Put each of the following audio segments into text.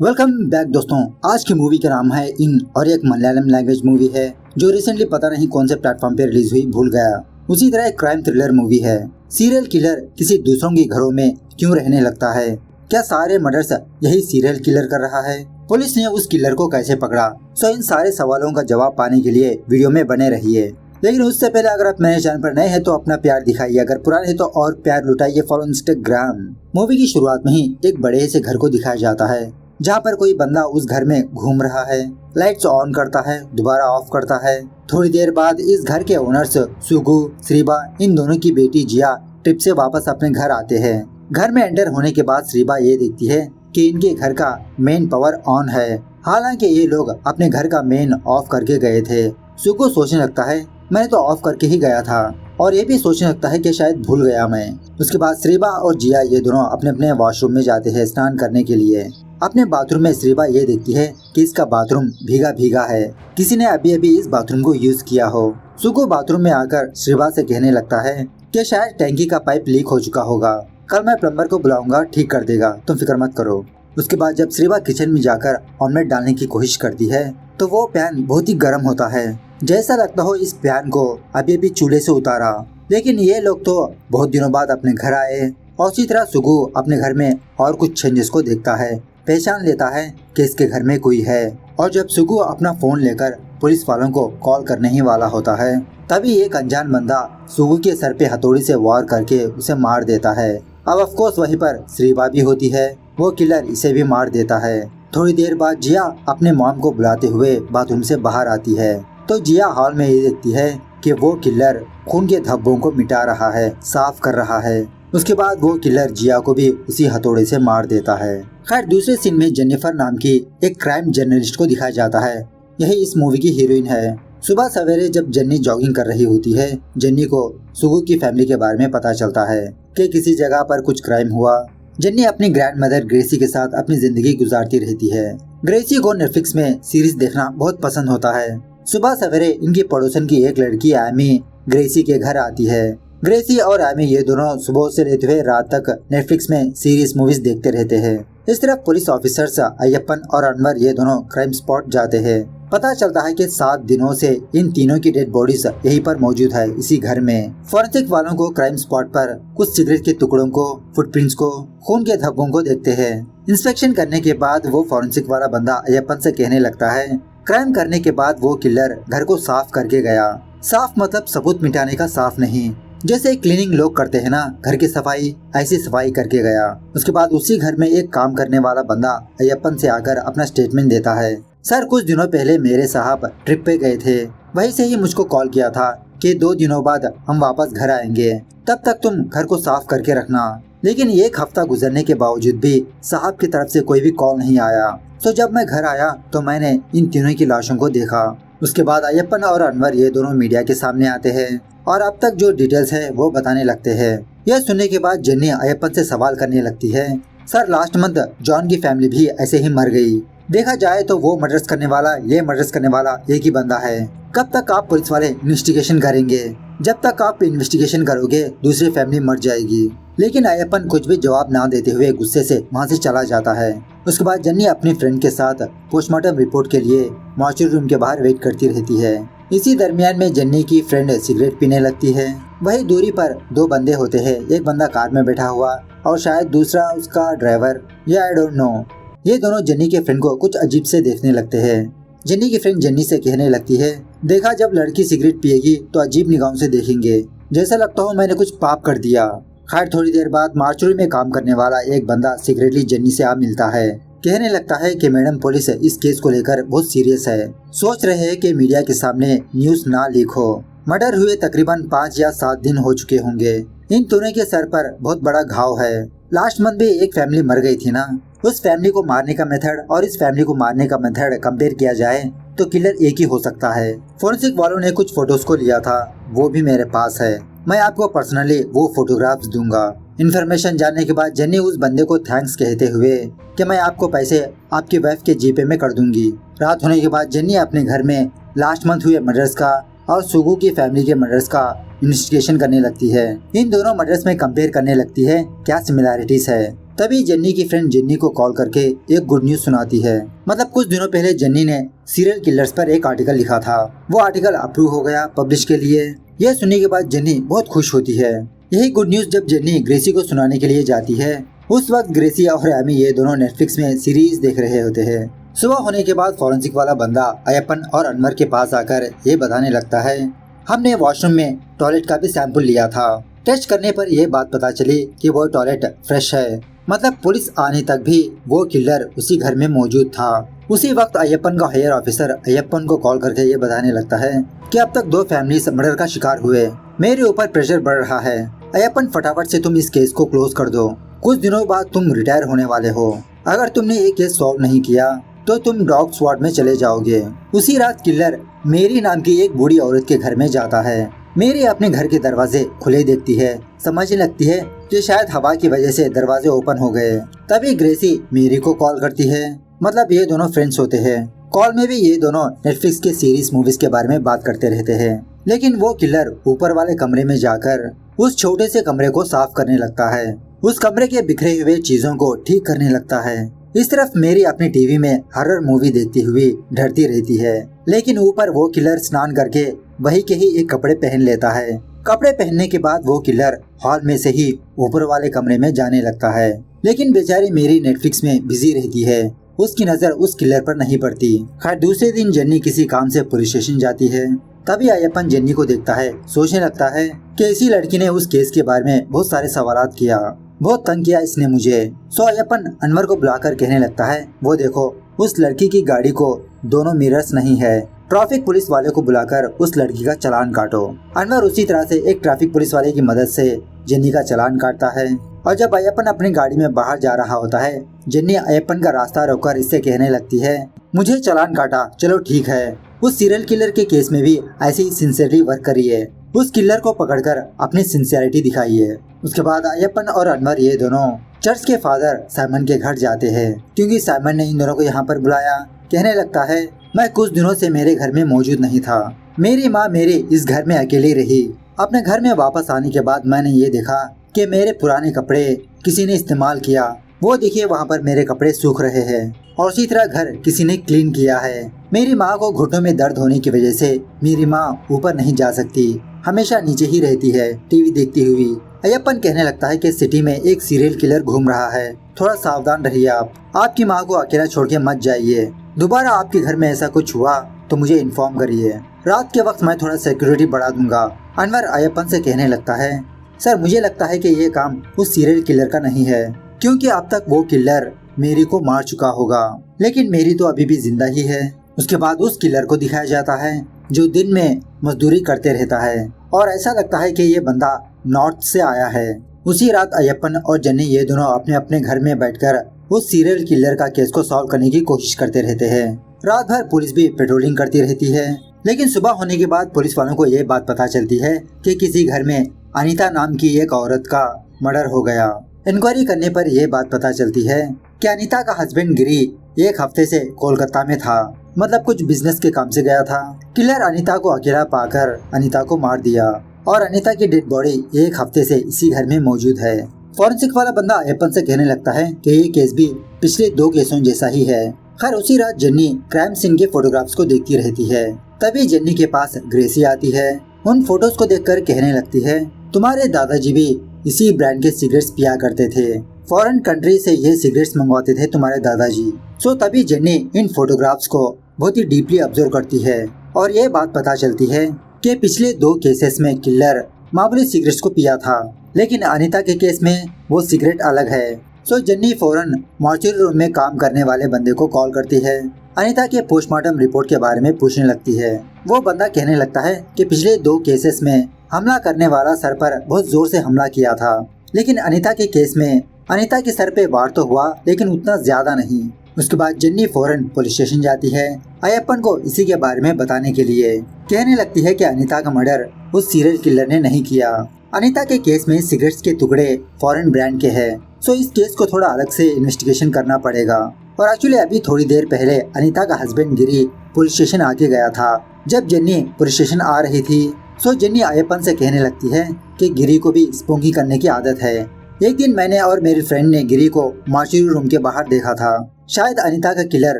Welcome back दोस्तों। आज की मूवी का नाम है इन और एक मलयालम लैंग्वेज मूवी है जो रिसेंटली पता नहीं कौन से प्लेटफॉर्म पे रिलीज हुई, भूल गया। उसी तरह एक क्राइम थ्रिलर मूवी है। सीरियल किलर किसी दूसरों के घरों में क्यों रहने लगता है? क्या सारे मर्डर्स यही सीरियल किलर कर रहा है? पुलिस ने उस किलर को कैसे पकड़ा? सो इन सारे सवालों का जवाब पाने के लिए वीडियो में बने रहिए। लेकिन उससे पहले अगर आप मेरे चैनल पर नए हैं तो अपना प्यार दिखाइए, अगर पुराने हैं तो और प्यार लुटाइए फॉलो इंस्टाग्राम। मूवी की शुरुआत में ही एक बड़े से घर को दिखाया जाता है जहाँ पर कोई बंदा उस घर में घूम रहा है। लाइट्स ऑन करता है, दोबारा ऑफ करता है। थोड़ी देर बाद इस घर के ओनर्स सुगु, श्रीबा, इन दोनों की बेटी जिया ट्रिप से वापस अपने घर आते हैं। घर में एंटर होने के बाद श्रीबा ये देखती है कि इनके घर का मेन पावर ऑन है, हालांकि ये लोग अपने घर का मेन ऑफ करके गए थे। सुगु सोचने लगता है मैंने तो ऑफ करके ही गया था, और ये भी सोचने लगता है कि शायद भूल गया मैं। उसके बाद श्रीबा और जिया ये दोनों अपने अपने वॉशरूम में जाते हैं स्नान करने के लिए। अपने बाथरूम में श्रीबा ये देखती है कि इसका बाथरूम भीगा भीगा है, किसी ने अभी अभी इस बाथरूम को यूज किया हो। सुगु बाथरूम में आकर श्रीबा से कहने लगता है कि शायद टैंकी का पाइप लीक हो चुका होगा, कल मैं प्लम्बर को बुलाऊंगा, ठीक कर देगा, तुम फिक्र मत करो। उसके बाद जब श्रीबा किचन में जाकर ऑमलेट डालने की कोशिश करती है तो वो पैन बहुत ही गर्म होता है, जैसा लगता हो इस पैन को अभी अभी चूल्हे से उतारा। लेकिन ये लोग तो बहुत दिनों बाद अपने घर आए, और उसी तरह सुगु अपने घर में और कुछ चेंजेस को देखता है, पहचान लेता है कि इसके घर में कोई है। और जब सुगु अपना फोन लेकर पुलिस वालों को कॉल करने ही वाला होता है, तभी एक अनजान बंदा सुगु के सर पे हथौड़ी से वार करके उसे मार देता है। अब ऑफ कोर्स वहीं पर श्रीबा भी होती है, वो किलर इसे भी मार देता है। थोड़ी देर बाद जिया अपने मॉम को बुलाते हुए बाथरूम से बाहर आती है तो जिया हॉल में ये देखती है कि वो किलर खून के धब्बों को मिटा रहा है, साफ कर रहा है। उसके बाद वो किलर जिया को भी उसी हथौड़े से मार देता है। खैर दूसरे सीन में जेनिफर नाम की एक क्राइम जर्नलिस्ट को दिखाया जाता है, यही इस मूवी की हीरोइन है। सुबह सवेरे जब जेन्नी जॉगिंग कर रही होती है, जेन्नी को सुगु की फैमिली के बारे में पता चलता है कि किसी जगह पर कुछ क्राइम हुआ। जेन्नी अपनी ग्रैंड मदर ग्रेसी के साथ अपनी जिंदगी गुजारती रहती है। ग्रेसी को नेटफ्लिक्स में सीरीज देखना बहुत पसंद होता है। सुबह सवेरे इनकी पड़ोसन की एक लड़की एमी ग्रेसी के घर आती है। ग्रेसी और एमी ये दोनों सुबह से लेते हुए रात तक नेटफ्लिक्स में सीरीज मूवीज देखते रहते हैं। इस तरफ पुलिस ऑफिसर्स अय्यप्पन और अनवर ये दोनों क्राइम स्पॉट जाते हैं। पता चलता है कि 7 दिनों से इन तीनों की डेड बॉडीज यहीं पर मौजूद है, इसी घर में। फॉरेंसिक वालों को क्राइम स्पॉट पर कुछ सिगरेट के टुकड़ों को, फुटप्रिंट्स को, खून के धब्बों को देखते हैं। इंस्पेक्शन करने के बाद वो फॉरेंसिक वाला बंदा अय्यप्पन से कहने लगता है क्राइम करने के बाद वो किलर घर को साफ करके गया। साफ मतलब सबूत मिटाने का साफ नहीं, जैसे क्लीनिंग लोग करते हैं ना घर की सफाई, ऐसी सफाई करके गया। उसके बाद उसी घर में एक काम करने वाला बंदा अय्यप्पन से आकर अपना स्टेटमेंट देता है, सर कुछ दिनों पहले मेरे साहब ट्रिप पे गए थे, वहीं से ही मुझको कॉल किया था कि 2 दिनों बाद हम वापस घर आएंगे, तब तक तुम घर को साफ करके रखना। लेकिन 1 हफ्ता गुजरने के बावजूद भी साहब की तरफ से कोई भी कॉल नहीं आया। तो जब मैं घर आया तो मैंने इन तीनों की लाशों को देखा। उसके बाद अय्यप्पन और अनवर ये दोनों मीडिया के सामने आते हैं और अब तक जो डिटेल्स है वो बताने लगते हैं। यह सुनने के बाद जेन्नी अय्यप्पन से सवाल करने लगती है, सर लास्ट मंथ जॉन की फैमिली भी ऐसे ही मर गई, देखा जाए तो वो मर्डर्स करने वाला, ये मर्डर्स करने वाला एक ही बंदा है। कब तक आप पुलिस वाले इन्वेस्टिगेशन करेंगे? जब तक आप इन्वेस्टिगेशन करोगे दूसरी फैमिली मर जाएगी। लेकिन अय्यप्पन कुछ भी जवाब ना देते हुए गुस्से से वहाँ से चला जाता है। उसके बाद जेन्नी अपनी फ्रेंड के साथ पोस्टमार्टम रिपोर्ट के लिए मॉर्चरी रूम के बाहर वेट करती रहती है। इसी दरमियान में जेन्नी की फ्रेंड सिगरेट पीने लगती है। वही दूरी पर 2 बंदे होते हैं, एक बंदा कार में बैठा हुआ और शायद दूसरा उसका ड्राइवर, या आई डोंट नो। ये दोनों जेन्नी के फ्रेंड को कुछ अजीब से देखने लगते हैं। जेन्नी की फ्रेंड जेन्नी से कहने लगती है, देखा जब लड़की सिगरेट पिएगी तो अजीब निगाहों से देखेंगे, जैसा लगता हो मैंने कुछ पाप कर दिया। खैर थोड़ी देर बाद मार्चुरी में काम करने वाला एक बंदा सीक्रेटली जेन्नी से आ मिलता है, कहने लगता है कि मैडम पुलिस इस केस को लेकर बहुत सीरियस है, सोच रहे हैं कि मीडिया के सामने न्यूज ना लीक हो। मर्डर हुए तकरीबन 5 या 7 दिन हो चुके होंगे। इन दोनों के सर पर बहुत बड़ा घाव है। लास्ट मंथ भी एक फैमिली मर गई थी ना, उस फैमिली को मारने का मेथड और इस फैमिली को मारने का मेथड कंपेयर किया जाए तो किलर एक ही हो सकता है। फोरेंसिक वालों ने कुछ फोटोज को लिया था, वो भी मेरे पास है, मैं आपको पर्सनली वो फोटोग्राफ्स दूंगा। इन्फॉर्मेशन जानने के बाद जेन्नी उस बंदे को थैंक्स कहते हुए कि मैं आपको पैसे आपकी वाइफ के जीपे में कर दूंगी। रात होने के बाद जेन्नी अपने घर में लास्ट मंथ हुए मर्डर्स का और सुगु की फैमिली के मर्डर्स का इन्वेस्टिगेशन करने लगती है। इन दोनों मर्डर्स में कंपेयर करने लगती है क्या सिमिलैरिटीज है। तभी जेन्नी की फ्रेंड जेन्नी को कॉल करके एक गुड न्यूज सुनाती है। मतलब कुछ दिनों पहले जेन्नी ने सीरियल किलर्स पर एक आर्टिकल लिखा था, वो आर्टिकल अप्रूव हो गया पब्लिश के लिए। यह सुनने के बाद जेन्नी बहुत खुश होती है। यही गुड न्यूज जब जेन्नी ग्रेसी को सुनाने के लिए जाती है, उस वक्त ग्रेसी और एमी ये दोनों नेटफ्लिक्स में सीरीज देख रहे होते हैं। सुबह होने के बाद फॉरेंसिक वाला बंदा अयप्पन और अनवर के पास आकर ये बताने लगता है, हमने वॉशरूम में टॉयलेट का भी सैंपल लिया था। टेस्ट करने पर यह बात पता चली कि वो टॉयलेट फ्रेश है। मतलब पुलिस आने तक भी वो किलर उसी घर में मौजूद था। उसी वक्त अयप्पन का हायर ऑफिसर अयप्पन को कॉल करके ये बताने लगता है कि अब तक 2 फैमिलीज मर्डर का शिकार हुए। मेरे ऊपर प्रेशर बढ़ रहा है। अयप्पन फटाफट से तुम इस केस को क्लोज कर दो। कुछ दिनों बाद तुम रिटायर होने वाले हो। अगर तुमने ये केस सॉल्व नहीं किया तो तुम डॉग स्क्वाड में चले जाओगे। उसी रात किलर मेरी नाम की एक बूढ़ी औरत के घर में जाता है। मेरी अपने घर के दरवाजे खुले देखती है, समझने लगती है कि शायद हवा की वजह से दरवाजे ओपन हो गए। तभी ग्रेसी मेरी को कॉल करती है। मतलब ये दोनों फ्रेंड्स होते हैं। कॉल में भी ये दोनों नेटफ्लिक्स के सीरीज मूवीज के बारे में बात करते रहते हैं। लेकिन वो किलर ऊपर वाले कमरे में जाकर उस छोटे से कमरे को साफ करने लगता है। उस कमरे के बिखरे हुए चीजों को ठीक करने लगता है। इस तरफ मेरी अपनी टीवी में हॉरर मूवी देखती हुई डरती रहती है। लेकिन ऊपर वो किलर स्नान करके वही के ही एक कपड़े पहन लेता है। कपड़े पहनने के बाद वो किलर हॉल में से ही ऊपर वाले कमरे में जाने लगता है। लेकिन बेचारी मेरी नेटफ्लिक्स में बिजी रहती है। उसकी नजर उस किलर पर नहीं पड़ती। खैर दूसरे दिन जेन्नी किसी काम से पुलिस स्टेशन जाती है। तभी अयप्पन जेन्नी को देखता है, सोचने लगता है कि इसी लड़की ने उस केस के बारे में बहुत सारे सवालात किया, बहुत तंग किया इसने मुझे। सो अयप्पन अनवर को बुलाकर कहने लगता है, वो देखो उस लड़की की गाड़ी को दोनों मिरर्स नहीं है। ट्रैफिक पुलिस वाले को बुलाकर उस लड़की का चालान काटो। अनवर उसी तरह से एक ट्रैफिक पुलिस वाले की मदद से जेन्नी का चालान काटता है। और जब अयप्पन अपनी गाड़ी में बाहर जा रहा होता है, जेन्नी अयप्पन का रास्ता रोककर इससे कहने लगती है, मुझे चालान काटा, चलो ठीक है। उस सीरियल किलर के केस में भी ऐसे ही सिंसियरली वर्क करिए। उस किलर को पकड़कर अपनी सिंसियरिटी दिखाइए। उसके बाद अयप्पन और अनवर ये दोनों चर्च के फादर साइमन के घर जाते हैं, क्योंकि साइमन ने इन दोनों को यहाँ पर बुलाया। कहने लगता है, मैं कुछ दिनों से मेरे घर में मौजूद नहीं था। मेरी माँ मेरे इस घर में अकेली रही। अपने घर में वापस आने के बाद मैंने ये देखा कि मेरे पुराने कपड़े किसी ने इस्तेमाल किया। वो देखिए वहाँ पर मेरे कपड़े सूख रहे हैं और उसी तरह घर किसी ने क्लीन किया है। मेरी माँ को घुटनों में दर्द होने की वजह से मेरी माँ ऊपर नहीं जा सकती, हमेशा नीचे ही रहती है टीवी देखती हुई। अयप्पन कहने लगता है कि सिटी में एक सीरियल किलर घूम रहा है, थोड़ा सावधान रहिए आप। आपकी माँ को अकेला छोड़ के मत जाइए। दोबारा आपके घर में ऐसा कुछ हुआ तो मुझे इन्फॉर्म करिए। रात के वक्त मैं थोड़ा सिक्योरिटी बढ़ा दूंगा। अनवर अयप्पन से कहने लगता है, सर मुझे लगता है कि ये काम उस सीरियल किलर का नहीं है, क्योंकि अब तक वो किलर मेरी को मार चुका होगा, लेकिन मेरी तो अभी भी जिंदा ही है। उसके बाद उस किलर को दिखाया जाता है जो दिन में मजदूरी करते रहता है और ऐसा लगता है कि ये बंदा नॉर्थ से आया है। उसी रात अयप्पन और जेन्नी ये दोनों अपने अपने घर में बैठकर उस सीरियल किलर का केस को सॉल्व करने की कोशिश करते रहते हैं। रात भर पुलिस भी पेट्रोलिंग करती रहती है। लेकिन सुबह होने के बाद पुलिस वालों को ये बात पता चलती है कि किसी घर में अनीता नाम की एक औरत का मर्डर हो गया। इंक्वायरी करने पर यह बात पता चलती है कि अनीता का हस्बैंड गिरी एक हफ्ते से कोलकाता में था, मतलब कुछ बिजनेस के काम से गया था। किलर अनीता को अकेला पाकर अनीता को मार दिया और अनीता की डेड बॉडी एक हफ्ते से इसी घर में मौजूद है। फॉरेंसिक वाला बंदा अयप्पन से कहने लगता है कि ये केस भी पिछले 2 केसों जैसा ही है। खैर उसी रात जेन्नी क्राइम सीन के फोटोग्राफ्स को देखती रहती है। तभी जेन्नी के पास ग्रेसी आती है। उन फोटोज को देखकर कहने लगती है, तुम्हारे दादाजी भी इसी ब्रांड के सिगरेट्स पिया करते थे। फॉरेन कंट्री से ये सिगरेट्स मंगवाते थे तुम्हारे दादाजी। सो तभी जेन्नी इन फोटोग्राफ्स को बहुत ही डीपली ऑब्जर्व करती है और ये बात पता चलती है कि पिछले 2 केसेस में किलर मामूली सिगरेट्स को पिया था, लेकिन अनीता के केस में वो सिगरेट अलग है। सो जेन्नी फौरन मॉर्चरी रूम में काम करने वाले बंदे को कॉल करती है। अनीता के पोस्टमार्टम रिपोर्ट के बारे में पूछने लगती है। वो बंदा कहने लगता है कि पिछले 2 केसेस में हमला करने वाला सर पर बहुत जोर से हमला किया था, लेकिन अनीता के केस में अनीता के सर पे वार तो हुआ लेकिन उतना ज्यादा नहीं। उसके बाद जेन्नी फौरन पुलिस स्टेशन जाती है अयप्पन को इसी के बारे में बताने के लिए। कहने लगती है कि अनीता का मर्डर उस सीरियल किलर ने नहीं किया। अनीता के केस में सिगरेट्स के टुकड़े फॉरेन ब्रांड के हैं, सो इस केस को थोड़ा अलग से इन्वेस्टिगेशन करना पड़ेगा। और एक्चुअली अभी थोड़ी देर पहले अनीता का हस्बैंड गिरी पुलिस स्टेशन आके गया था जब जेन्नी पुलिस स्टेशन आ रही थी। सो जेन्नी अयप्पन से कहने लगती है कि गिरी को भी स्पोंगी करने की आदत है। एक दिन मैंने और मेरी फ्रेंड ने गिरी को मॉर्चरी रूम के बाहर देखा था। शायद अनीता का किलर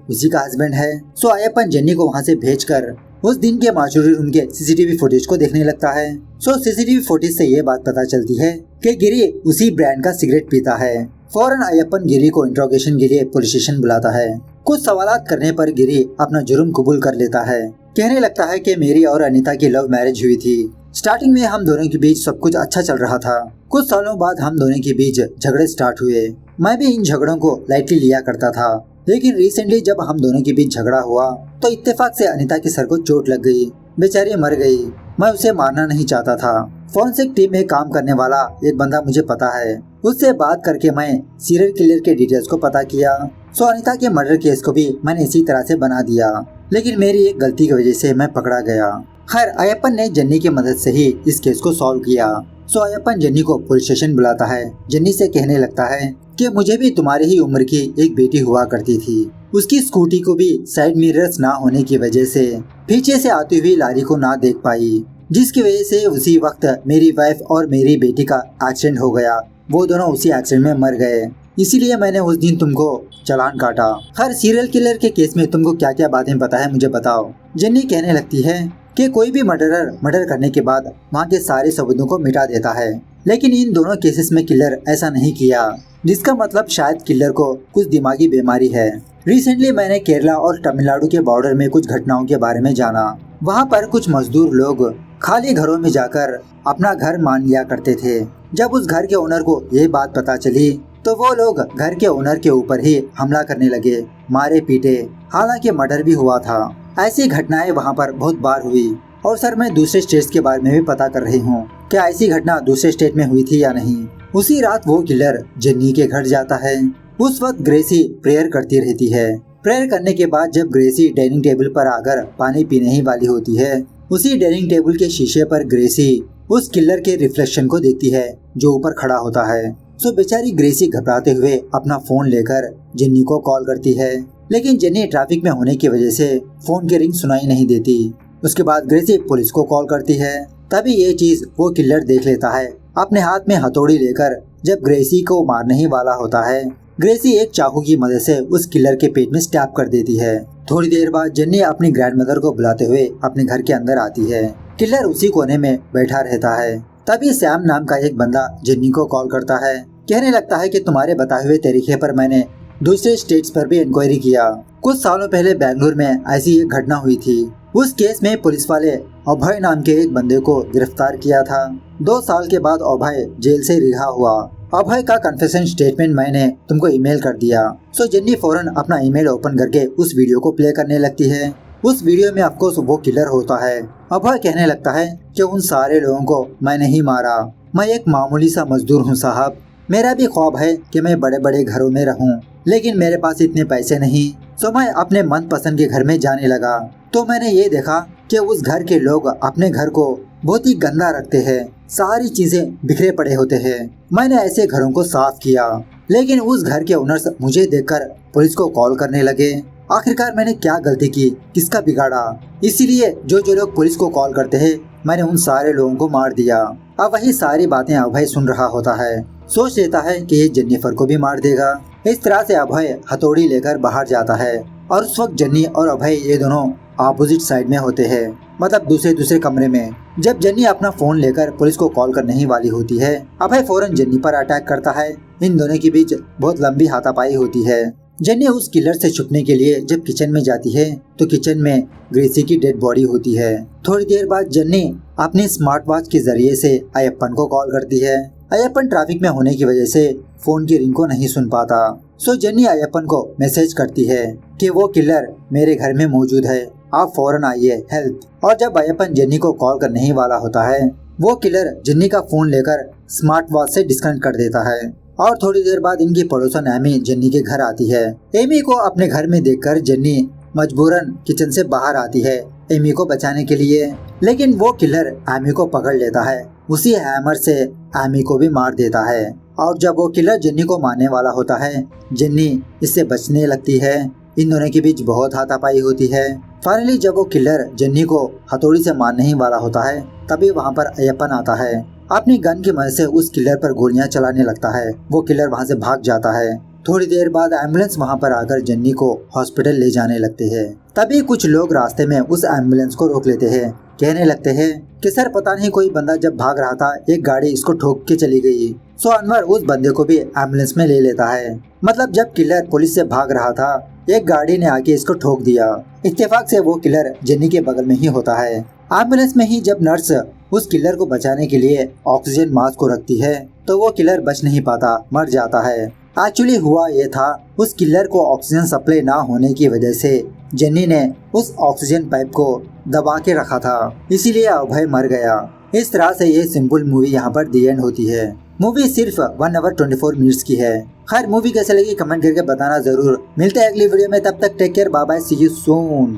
उसी का हस्बैंड है। सो अयप्पन जेन्नी को वहाँ से भेजकर उस दिन के मॉर्चरी रूम के सीसीटीवी फुटेज को देखने लगता है। सो सीसीटीवी फुटेज से ये बात पता चलती है कि गिरी उसी ब्रांड का सिगरेट पीता है। फौरन अयप्पन गिरी को इंट्रोगेशन के लिए पुलिस स्टेशन बुलाता है। कुछ सवालात करने पर गिरी अपना जुर्म कबूल कर लेता है। कहने लगता है कि मेरी और अनीता की लव मैरिज हुई थी। स्टार्टिंग में हम दोनों के बीच सब कुछ अच्छा चल रहा था। कुछ सालों बाद हम दोनों के बीच झगड़े स्टार्ट हुए। मैं भी इन झगड़ों को लाइटली लिया करता था, लेकिन रिसेंटली जब हम दोनों के बीच झगड़ा हुआ तो इत्तेफाक से अनीता के सर को चोट लग गई। बेचारी मर गई। मैं उसे मारना नहीं चाहता था। फॉरेंसिक टीम में काम करने वाला एक बंदा मुझे पता है। उससे बात करके मैं सीरियल किलर के डिटेल्स को पता किया। सो अनीता के मर्डर केस को भी मैंने इसी तरह से बना दिया, लेकिन मेरी एक गलती की वजह से मैं पकड़ा गया। खैर अयप्पन ने जेन्नी की मदद से ही इस केस को सॉल्व किया। सो अयप्पन जेन्नी को पुलिस स्टेशन बुलाता है। जेन्नी से कहने लगता है कि मुझे भी तुम्हारी ही उम्र की एक बेटी हुआ करती थी। उसकी स्कूटी को भी साइड मिरर्स ना होने की वजह से पीछे से आती हुई लारी को ना देख पाई, जिसकी वजह से उसी वक्त मेरी वाइफ और मेरी बेटी का एक्सीडेंट हो गया। वो दोनों उसी एक्सीडेंट में मर गए, इसीलिए मैंने उस दिन तुमको चालान काटा। हर सीरियल किलर के केस में तुमको क्या क्या बातें पता है मुझे बताओ। जेन्नी कहने लगती है कि कोई भी मर्डरर मर्डर करने के बाद वहाँ के सारे सबूतों को मिटा देता है, लेकिन इन दोनों केसेस में किलर ऐसा नहीं किया, जिसका मतलब शायद किलर को कुछ दिमागी बीमारी है। रिसेंटली मैंने केरला और तमिलनाडु के बॉर्डर में कुछ घटनाओं के बारे में जाना। वहाँ पर कुछ मजदूर लोग खाली घरों में जाकर अपना घर मान लिया करते थे। जब उस घर के ओनर को ये बात पता चली तो वो लोग घर के ओनर के ऊपर ही हमला करने लगे, मारे पीटे। हालांकि मर्डर भी हुआ था। ऐसी घटनाएं वहाँ पर बहुत बार हुई। और सर मैं दूसरे स्टेट्स के बारे में भी पता कर रही हूँ, क्या ऐसी घटना दूसरे स्टेट में हुई थी या नहीं। उसी रात वो किलर जेन्नी के घर जाता है। उस वक्त ग्रेसी प्रेयर करती रहती है। प्रेयर करने के बाद जब ग्रेसी डाइनिंग टेबल पर आकर पानी पीने ही वाली होती है, उसी डाइनिंग टेबल के शीशे पर ग्रेसी उस किलर के रिफ्लेक्शन को देखती है जो ऊपर खड़ा होता है। सो बेचारी ग्रेसी घबराते हुए अपना फोन लेकर जेन्नी को कॉल करती है, लेकिन जेन्नी ट्रैफिक में होने की वजह से फोन की रिंग सुनाई नहीं देती। उसके बाद ग्रेसी पुलिस को कॉल करती है। तभी ये चीज वो किलर देख लेता है। अपने हाथ में हथौड़ी लेकर जब ग्रेसी को मारने ही वाला होता है, ग्रेसी एक चाकू की मदद से उस किलर के पेट में स्टैब कर देती है। थोड़ी देर बाद जेन्नी अपनी ग्रैंडमदर को बुलाते हुए अपने घर के अंदर आती है। किलर उसी कोने में बैठा रहता है। तभी सैम नाम का एक बंदा जेन्नी को कॉल करता है। कहने लगता है कि तुम्हारे बताए हुए तरीके पर मैंने दूसरे स्टेट्स पर भी इंक्वायरी किया। कुछ सालों पहले बेंगलुरु में ऐसी एक घटना हुई थी। उस केस में पुलिस वाले अभय नाम के एक बंदे को गिरफ्तार किया था। 2 साल के बाद अभय जेल से रिहा हुआ। अभय का कन्फेशन स्टेटमेंट मैंने तुमको ईमेल कर दिया। सो जेन्नी फौरन अपना ईमेल ओपन करके उस वीडियो को प्ले करने लगती है। उस वीडियो में ऑफकोर्स वो किलर होता है। अभय कहने लगता है कि उन सारे लोगों को मैंने ही मारा। मैं एक मामूली सा मजदूर हूँ साहब। मेरा भी ख्वाब है कि मैं बड़े बड़े घरों में रहूं, लेकिन मेरे पास इतने पैसे नहीं। सो मैं अपने मनपसंद के घर में जाने लगा तो मैंने ये देखा कि उस घर के लोग अपने घर को बहुत ही गंदा रखते हैं। सारी चीजें बिखरे पड़े होते हैं। मैंने ऐसे घरों को साफ किया, लेकिन उस घर के ओनर्स मुझे देखकर पुलिस को कॉल करने लगे। आखिरकार मैंने क्या गलती की, किसका बिगाड़ा? इसीलिए जो लोग पुलिस को कॉल करते हैं मैंने उन सारे लोगों को मार दिया। अब वही सारी बातें अभय सुन रहा होता है। सोच लेता है कि ये जेनिफर को भी मार देगा। इस तरह से अभय हथौड़ी लेकर बाहर जाता है और उस वक्त जेन्नी और अभय ये दोनों ऑपोजिट साइड में होते हैं, मतलब दूसरे कमरे में। जब जेन्नी अपना फोन लेकर पुलिस को कॉल करने ही वाली होती है, अभय फौरन जेन्नी पर अटैक करता है। इन दोनों के बीच बहुत लंबी हाथापाई होती है। जेन्नी उस किलर से छुपने के लिए जब किचन में जाती है तो किचन में ग्रेसी की डेड बॉडी होती है। थोड़ी देर बाद जेन्नी अपने स्मार्ट वॉच के जरिए से अयप्पन को कॉल करती है। अयप्पन ट्रैफिक में होने की वजह से फोन की रिंग को नहीं सुन पाता। सो जेन्नी अयप्पन को मैसेज करती है कि वो किलर मेरे घर में मौजूद है, आप फौरन आइए, हेल्प। और जब अयप्पन जेन्नी को कॉल करने ही वाला होता है, वो किलर जेन्नी का फोन लेकर स्मार्ट वॉच से डिस्कनेक्ट कर देता है। और थोड़ी देर बाद इनकी पड़ोसन एमी जेन्नी के घर आती है। एमी को अपने घर में देखकर जेन्नी मजबूरन किचन से बाहर आती है एमी को बचाने के लिए, लेकिन वो किलर एमी को पकड़ लेता है। उसी हैमर से एमी को भी मार देता है। और जब वो किलर जेन्नी को मारने वाला होता है, जेन्नी इससे बचने लगती है। इन दोनों के बीच बहुत हाथापाई होती है। फाइनली जब वो किलर जेन्नी को हथौड़ी से मारने ही वाला होता है, तभी वहाँ पर अयप्पन आता है। अपनी गन की मदद से उस किलर पर गोलियां चलाने लगता है। वो किलर वहाँ से भाग जाता है। थोड़ी देर बाद एम्बुलेंस वहाँ पर आकर जेन्नी को हॉस्पिटल ले जाने लगते हैं। तभी कुछ लोग रास्ते में उस एम्बुलेंस को रोक लेते हैं। कहने लगते हैं कि सर पता नहीं कोई बंदा जब भाग रहा था एक गाड़ी इसको ठोक के चली गई। सो अनवर उस बंदे को भी एम्बुलेंस में ले लेता है। मतलब जब किलर पुलिस से भाग रहा था एक गाड़ी ने आके इसको ठोक दिया। इत्तेफाक से वो किलर जेन्नी के बगल में ही होता है। एम्बुलेंस में ही जब नर्स उस किलर को बचाने के लिए ऑक्सीजन मास्क को रखती है तो वो किलर बच नहीं पाता, मर जाता है। एक्चुअली हुआ ये था उस किलर को ऑक्सीजन सप्लाई ना होने की वजह से जेन्नी ने उस ऑक्सीजन पाइप को दबा के रखा था, इसीलिए अभय मर गया। इस तरह से ये सिंपल मूवी यहाँ पर दी एंड होती है। मूवी सिर्फ 1 आवर 24 मिनट्स की है। खैर मूवी कैसे लगी कमेंट करके बताना जरूर। मिलते हैं अगली वीडियो में, तब तक take care, bye bye, see you soon.